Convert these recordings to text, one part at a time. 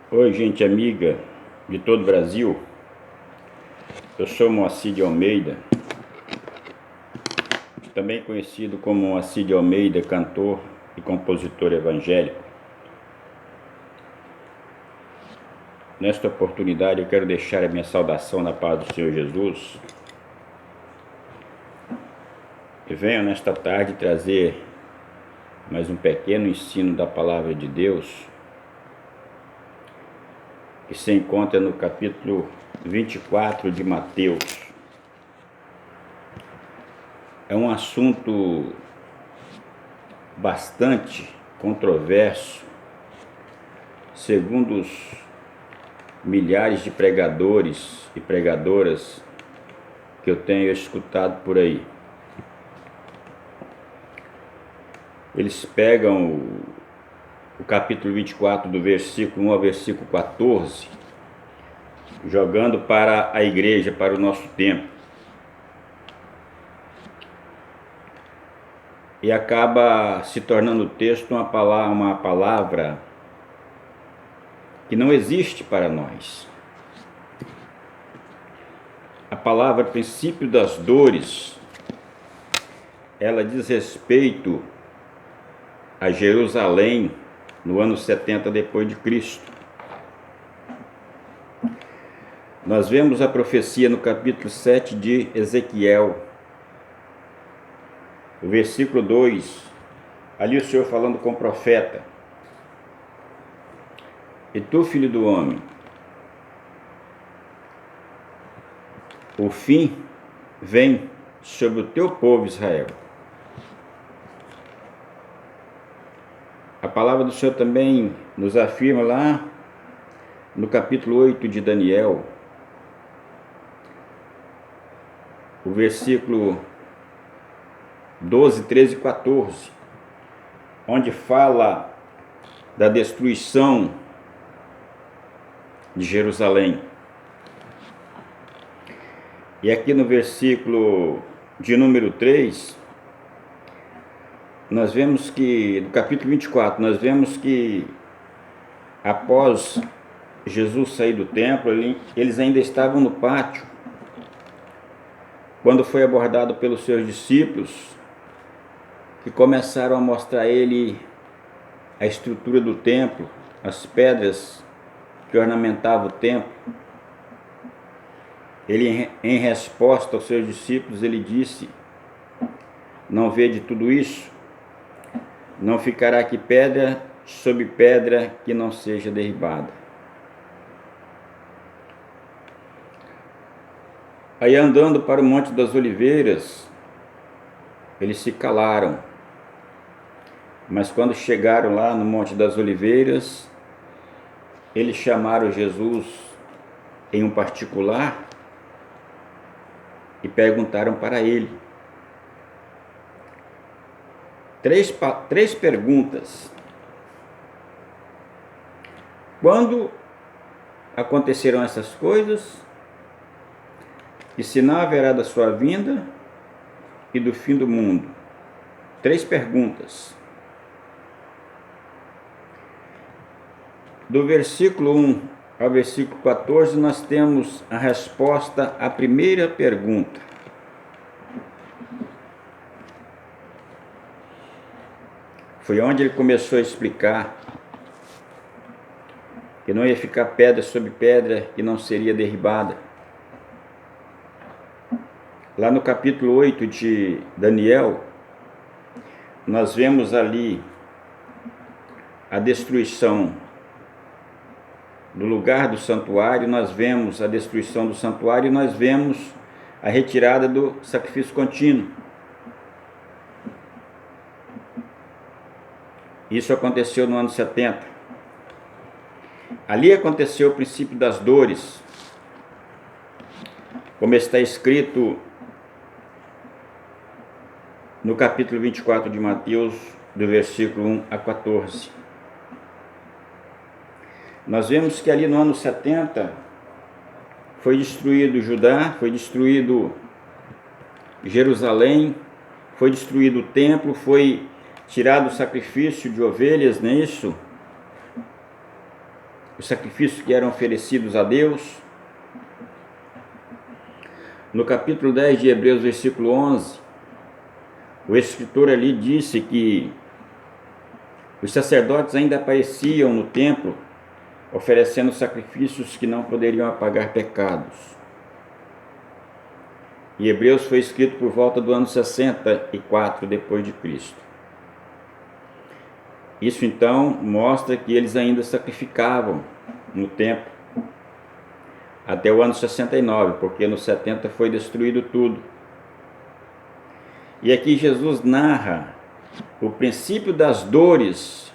Oi, gente amiga de todo o Brasil. Eu sou Moacir de Almeida, também conhecido como Moacir de Almeida, cantor e compositor evangélico. Nesta oportunidade eu quero deixar a minha saudação na paz do Senhor Jesus e venho nesta tarde trazer mais um pequeno ensino da palavra de Deus que se encontra no capítulo 24 de Mateus. É um assunto bastante controverso, segundo os milhares de pregadores e pregadoras que eu tenho escutado por aí. Eles pegam o capítulo 24 do versículo 1 ao versículo 14, jogando para a igreja, para o nosso tempo. E acaba se tornando o texto uma palavra que não existe para nós. A palavra princípio das dores, ela diz respeito a Jerusalém no ano 70 depois de Cristo. Nós vemos a profecia no capítulo 7 de Ezequiel, o versículo 2, ali o Senhor falando com o profeta: E tu, filho do homem, o fim vem sobre o teu povo Israel. A palavra do Senhor também nos afirma lá no capítulo 8 de Daniel, o versículo 12, 13 e 14, onde fala da destruição de Jerusalém. E aqui no versículo de número 3, nós vemos que, no capítulo 24, nós vemos que após Jesus sair do templo, eles ainda estavam no pátio, quando foi abordado pelos seus discípulos, que começaram a mostrar a ele a estrutura do templo, as pedras que ornamentavam o templo. Ele, em resposta aos seus discípulos, ele disse: Não vede tudo isso? Não ficará aqui pedra sobre pedra que não seja derribada. Aí, andando para o Monte das Oliveiras, eles se calaram. Mas quando chegaram lá no Monte das Oliveiras, eles chamaram Jesus em um particular e perguntaram para ele três perguntas. Quando acontecerão essas coisas? Que sinal haverá da sua vinda e do fim do mundo? 3 perguntas. Do versículo 1 ao versículo 14, nós temos a resposta à primeira pergunta. Foi onde ele começou a explicar que não ia ficar pedra sobre pedra que não seria derribada. Lá no capítulo 8 de Daniel, nós vemos ali a destruição do lugar do santuário, nós vemos a destruição do santuário e nós vemos a retirada do sacrifício contínuo. Isso aconteceu no ano 70. Ali aconteceu o princípio das dores, como está escrito no capítulo 24 de Mateus, do versículo 1 a 14. Nós vemos que ali no ano 70 foi destruído Judá, foi destruído Jerusalém, foi destruído o templo, foi tirado o sacrifício de ovelhas, não é isso? os sacrifícios que eram oferecidos a Deus. No capítulo 10 de Hebreus, versículo 11, o escritor ali disse que os sacerdotes ainda apareciam no templo, oferecendo sacrifícios que não poderiam apagar pecados. E Hebreus foi escrito por volta do ano 64 depois de Cristo. Isso então mostra que eles ainda sacrificavam no templo até o ano 69, porque no 70 foi destruído tudo. E aqui Jesus narra o princípio das dores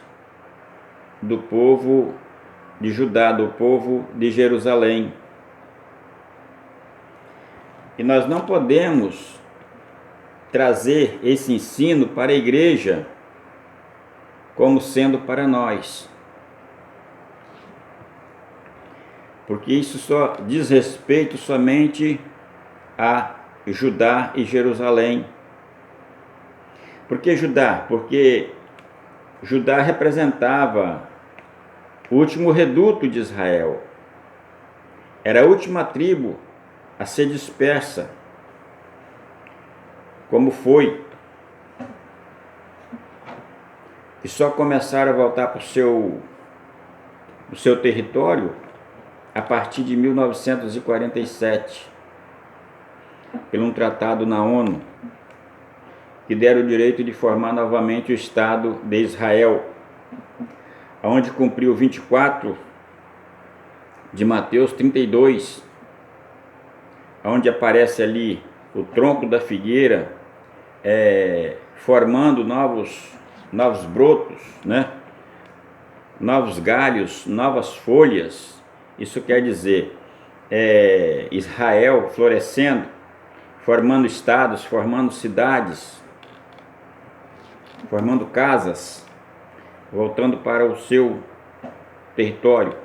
do povo de Judá, do povo de Jerusalém. E nós não podemos trazer esse ensino para a igreja como sendo para nós, porque isso só diz respeito somente a Judá e Jerusalém. Por que Judá? Porque Judá representava o último reduto de Israel, era a última tribo a ser dispersa, como foi, e só começaram a voltar para o seu território a partir de 1947, pelo um tratado na ONU, que deram o direito de formar novamente o Estado de Israel, onde cumpriu 24 de Mateus 32, onde aparece ali o tronco da figueira formando novos brotos, né? Novos galhos, novas folhas. Isso quer dizer Israel florescendo, formando estados, formando cidades, formando casas, voltando para o seu território.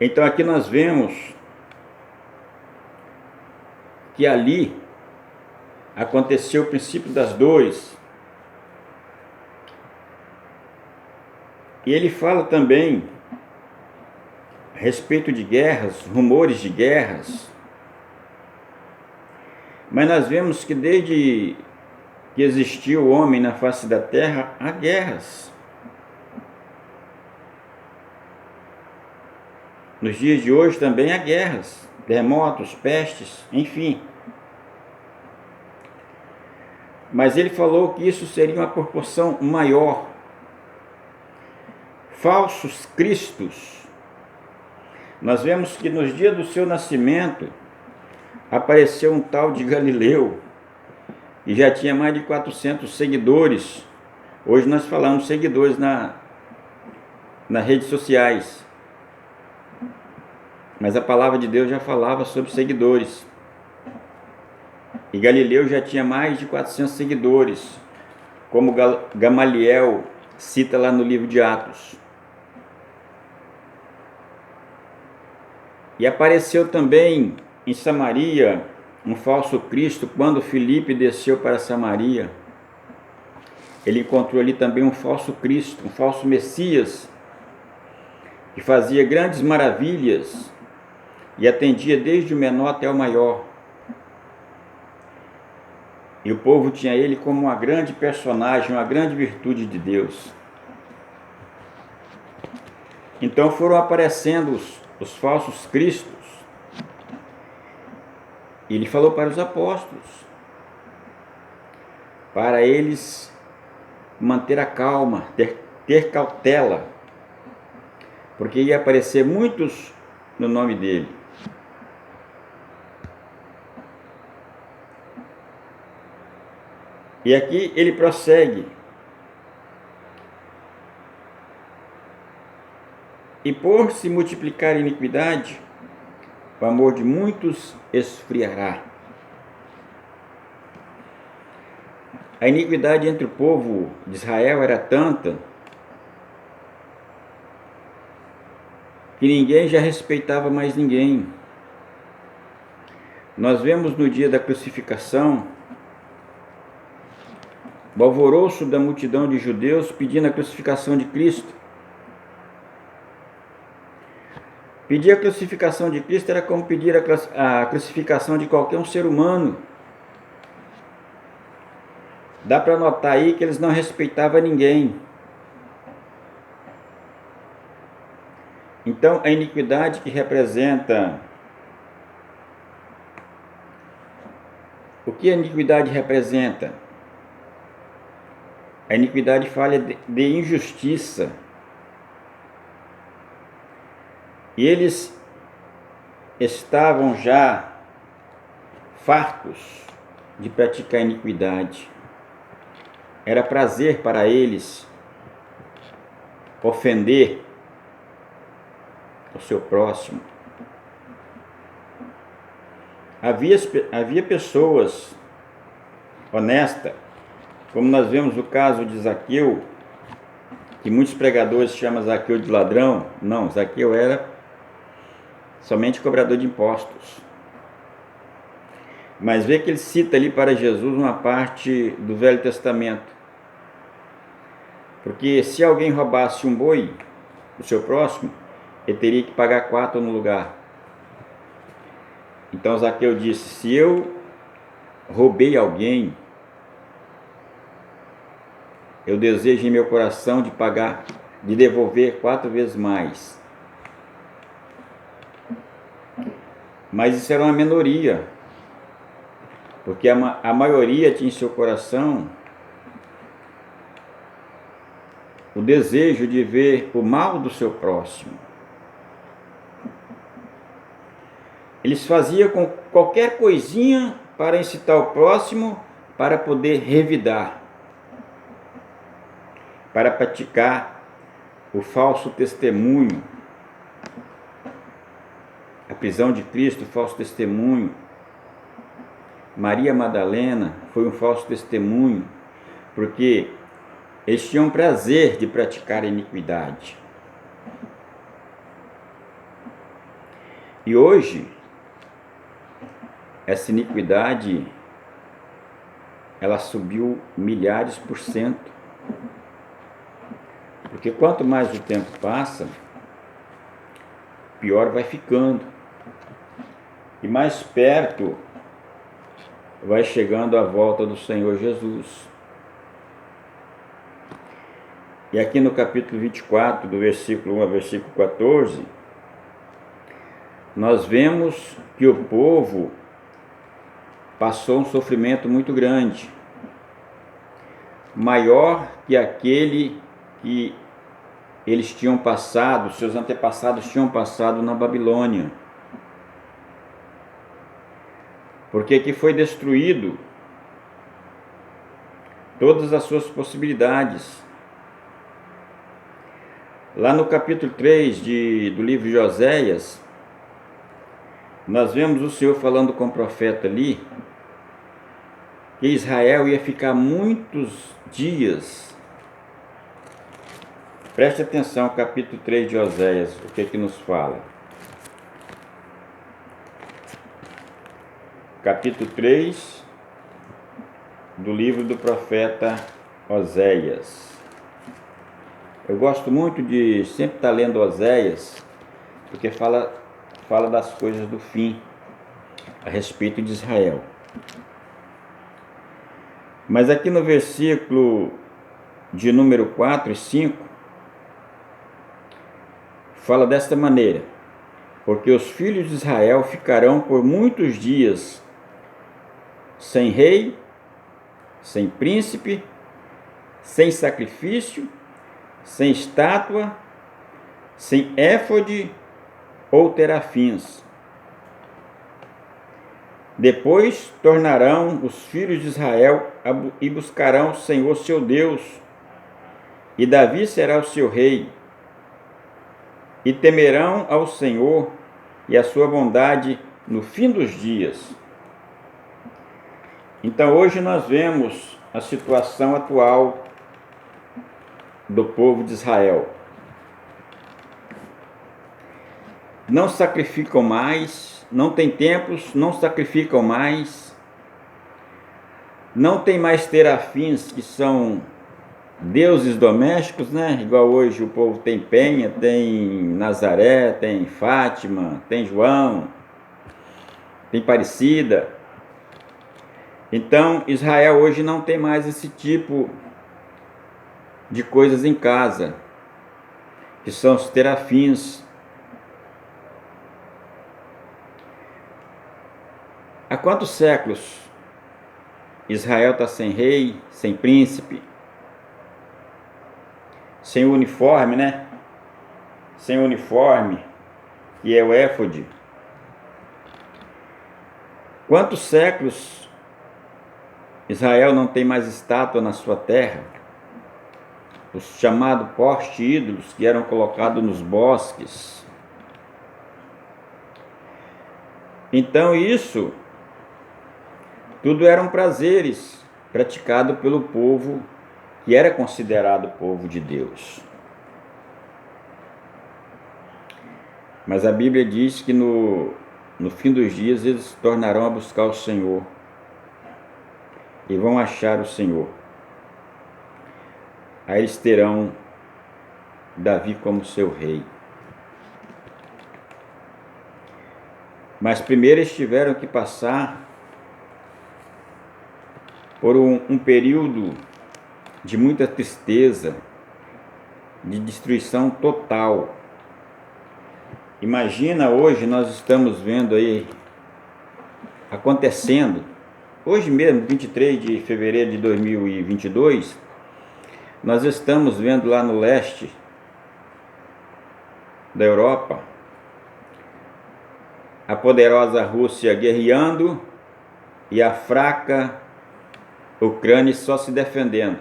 Então aqui nós vemos que ali aconteceu o princípio das dores. E ele fala também a respeito de guerras, rumores de guerras. Mas nós vemos que desde que existiu o homem na face da terra, há guerras. Nos dias de hoje também há guerras, terremotos, pestes, enfim. Mas ele falou que isso seria uma proporção maior. Falsos cristos. Nós vemos que nos dias do seu nascimento apareceu um tal de Galileu e já tinha mais de 400 seguidores. Hoje nós falamos seguidores nas redes sociais, mas a palavra de Deus já falava sobre seguidores. E Galileu já tinha mais de 400 seguidores, como Gamaliel cita lá no livro de Atos. E apareceu também em Samaria um falso Cristo. Quando Filipe desceu para Samaria, ele encontrou ali também um falso Cristo, um falso Messias, que fazia grandes maravilhas e atendia desde o menor até o maior. E o povo tinha ele como uma grande personagem, uma grande virtude de Deus. Então foram aparecendo os falsos cristos. E ele falou para os apóstolos, para eles manter a calma, ter cautela, porque ia aparecer muitos no nome dele. E aqui ele prossegue. E por se multiplicar a iniquidade, o amor de muitos esfriará. A iniquidade entre o povo de Israel era tanta que ninguém já respeitava mais ninguém. Nós vemos no dia da crucificação o alvoroço da multidão de judeus pedindo a crucificação de Cristo. Pedir a crucificação de Cristo era como pedir a crucificação de qualquer um ser humano. Dá para notar aí que eles não respeitavam ninguém. Então, a iniquidade que representa... O que a iniquidade representa? A iniquidade fala de injustiça. E eles estavam já fartos de praticar iniquidade. Era prazer para eles ofender o seu próximo. Havia pessoas honestas, como nós vemos o caso de Zaqueu, que muitos pregadores chamam Zaqueu de ladrão. Não, Zaqueu era somente cobrador de impostos. Mas vê que ele cita ali para Jesus uma parte do Velho Testamento. Porque se alguém roubasse um boi do seu próximo, ele teria que pagar 4 no lugar. Então Zaqueu disse: se eu roubei alguém, eu desejo em meu coração de pagar, de devolver 4 vezes mais. Mas isso era uma minoria, porque a maioria tinha em seu coração o desejo de ver o mal do seu próximo. Eles faziam com qualquer coisinha para incitar o próximo para poder revidar, para praticar o falso testemunho. A prisão de Cristo, falso testemunho. Maria Madalena foi um falso testemunho, porque eles tinham prazer de praticar a iniquidade. E hoje, essa iniquidade, ela subiu milhares por cento. Porque quanto mais o tempo passa, pior vai ficando. E mais perto vai chegando a volta do Senhor Jesus. E aqui no capítulo 24, do versículo 1 ao versículo 14, nós vemos que o povo passou um sofrimento muito grande, maior que aquele que eles tinham passado, seus antepassados tinham passado na Babilônia. Porque aqui foi destruído todas as suas possibilidades. Lá no capítulo 3 do livro de Oséias, nós vemos o Senhor falando com o profeta ali, que Israel ia ficar muitos dias. Preste atenção, capítulo 3 de Oséias, o que nos fala. Capítulo 3 do livro do profeta Oséias. Eu gosto muito de sempre estar lendo Oséias, porque fala das coisas do fim, a respeito de Israel. Mas aqui no versículo de número 4 e 5, fala desta maneira: porque os filhos de Israel ficarão por muitos dias sem rei, sem príncipe, sem sacrifício, sem estátua, sem éfode ou terafins. Depois tornarão os filhos de Israel e buscarão o Senhor seu Deus, e Davi será o seu rei, e temerão ao Senhor e a sua bondade no fim dos dias. Então hoje nós vemos a situação atual do povo de Israel. Não sacrificam mais, não tem templos, não sacrificam mais, não tem mais terafins, que são deuses domésticos, né? Igual hoje o povo tem Penha, tem Nazaré, tem Fátima, tem João, tem Aparecida. Então Israel hoje não tem mais esse tipo de coisas em casa, que são os terafins. Há quantos séculos Israel está sem rei, sem príncipe, sem uniforme, né? Sem uniforme, que é o éfode. Quantos séculos Israel não tem mais estátua na sua terra? Os chamados postes ídolos que eram colocados nos bosques. Então isso tudo eram prazeres praticados pelo povo que era considerado povo de Deus. Mas a Bíblia diz que no fim dos dias eles se tornarão a buscar o Senhor e vão achar o Senhor. Aí eles terão Davi como seu rei. Mas primeiro eles tiveram que passar por um período de muita tristeza, de destruição total. Imagina, hoje nós estamos vendo aí acontecendo, hoje mesmo, 23 de fevereiro de 2022, nós estamos vendo lá no leste da Europa a poderosa Rússia guerreando e a fraca Ucrânia só se defendendo.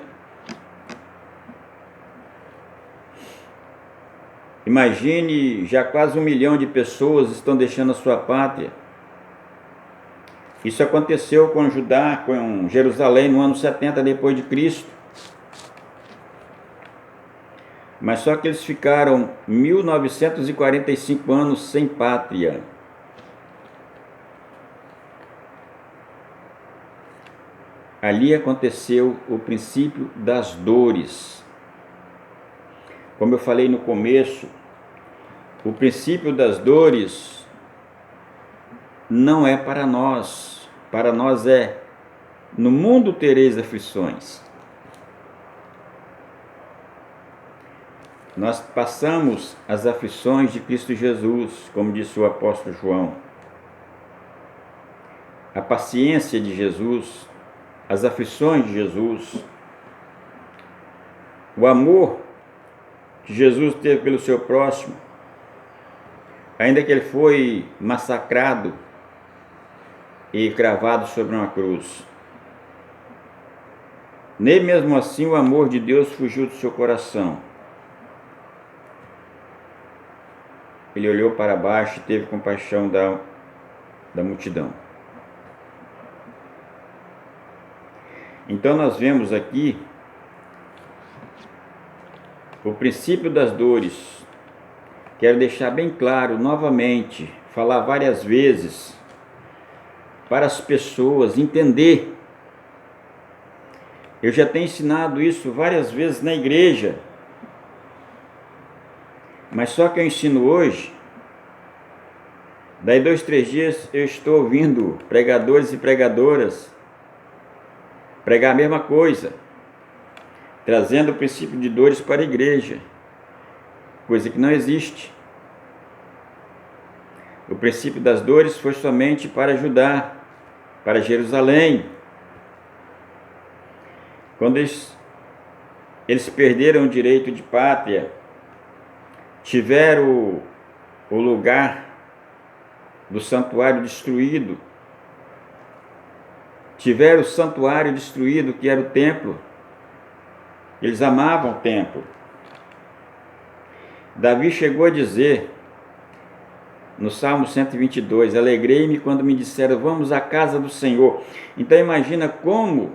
Imagine, já quase 1 milhão de pessoas estão deixando a sua pátria. Isso aconteceu com Judá, com Jerusalém no ano 70 depois de Cristo. Mas só que eles ficaram 1945 anos sem pátria. Ali aconteceu o princípio das dores. Como eu falei no começo, o princípio das dores não é para nós. Para nós é: no mundo tereis aflições. Nós passamos as aflições de Cristo Jesus, como disse o apóstolo João. A paciência de Jesus, as aflições de Jesus, o amor que Jesus teve pelo seu próximo, ainda que ele foi massacrado e cravado sobre uma cruz. Nem mesmo assim o amor de Deus fugiu do seu coração. Ele olhou para baixo e teve compaixão da multidão. Então nós vemos aqui o princípio das dores. Quero deixar bem claro novamente, falar várias vezes, para as pessoas entender. Eu já tenho ensinado isso várias vezes na igreja, mas só que eu ensino hoje. Daí 2, 3 dias eu estou ouvindo pregadores e pregadoras pregar a mesma coisa, trazendo o princípio de dores para a igreja, coisa que não existe. O princípio das dores foi somente para Judá, para Jerusalém. Quando eles perderam o direito de pátria, tiveram o lugar do santuário destruído, tiveram o santuário destruído, que era o templo. Eles amavam o templo. Davi chegou a dizer, no Salmo 122, alegrei-me quando me disseram, vamos à casa do Senhor. Então imagina como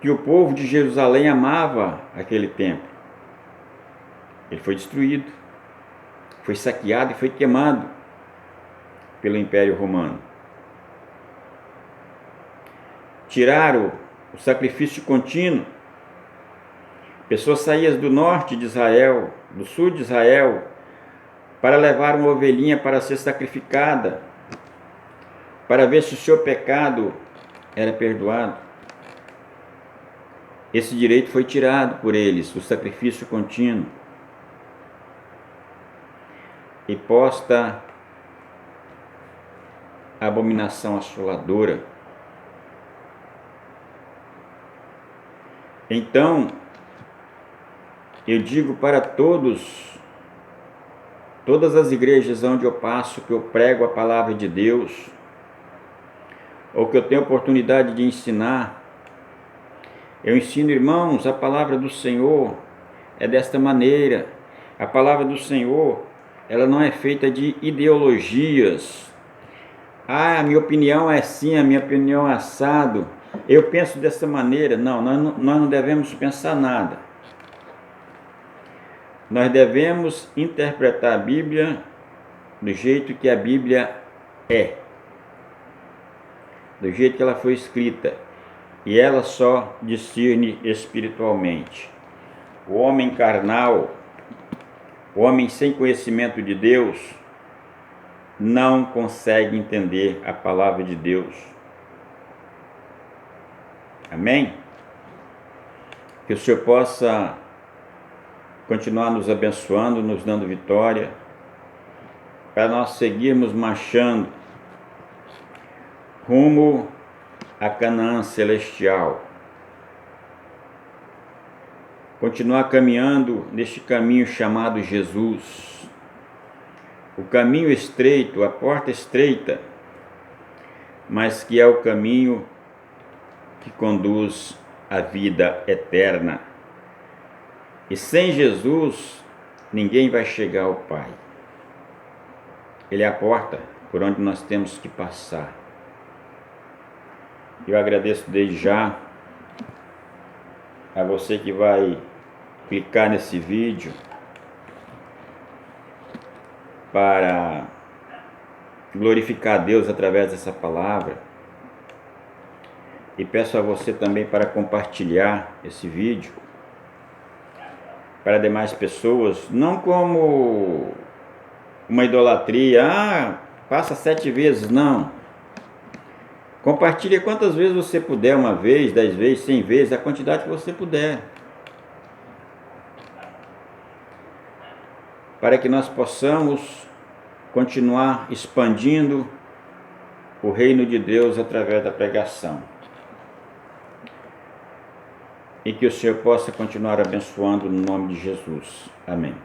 que o povo de Jerusalém amava aquele templo. Ele foi destruído, foi saqueado e foi queimado pelo Império Romano. Tiraram o sacrifício contínuo, Pessoas saíam do norte de Israel, do sul de Israel, para levar uma ovelhinha para ser sacrificada, para ver se o seu pecado era perdoado. Esse direito foi tirado por eles, o sacrifício contínuo. E posta a abominação assoladora. Então, eu digo para todas as igrejas onde eu passo, que eu prego a palavra de Deus, ou que eu tenho oportunidade de ensinar, eu ensino, irmãos, a palavra do Senhor é desta maneira. A palavra do Senhor, ela não é feita de ideologias. Ah, a minha opinião é assim, a minha opinião é assado. Eu penso dessa maneira. Não, nós não devemos pensar nada. Nós devemos interpretar a Bíblia do jeito que a Bíblia é, do jeito que ela foi escrita, e ela só discerne espiritualmente. O homem carnal, o homem sem conhecimento de Deus, não consegue entender a palavra de Deus. Amém? Que o Senhor possa continuar nos abençoando, nos dando vitória, para nós seguirmos marchando rumo a Canaã celestial. Continuar caminhando neste caminho chamado Jesus. O caminho estreito, a porta estreita, mas que é o caminho que conduz à vida eterna. E sem Jesus, ninguém vai chegar ao Pai. Ele é a porta por onde nós temos que passar. Eu agradeço desde já a você que vai clicar nesse vídeo para glorificar a Deus através dessa palavra. E peço a você também para compartilhar esse vídeo para demais pessoas, não como uma idolatria, passa 7 vezes, não. Compartilhe quantas vezes você puder, 1 vez, 10 vezes, 100 vezes, a quantidade que você puder. Para que nós possamos continuar expandindo o reino de Deus através da pregação. E que o Senhor possa continuar abençoando no nome de Jesus. Amém.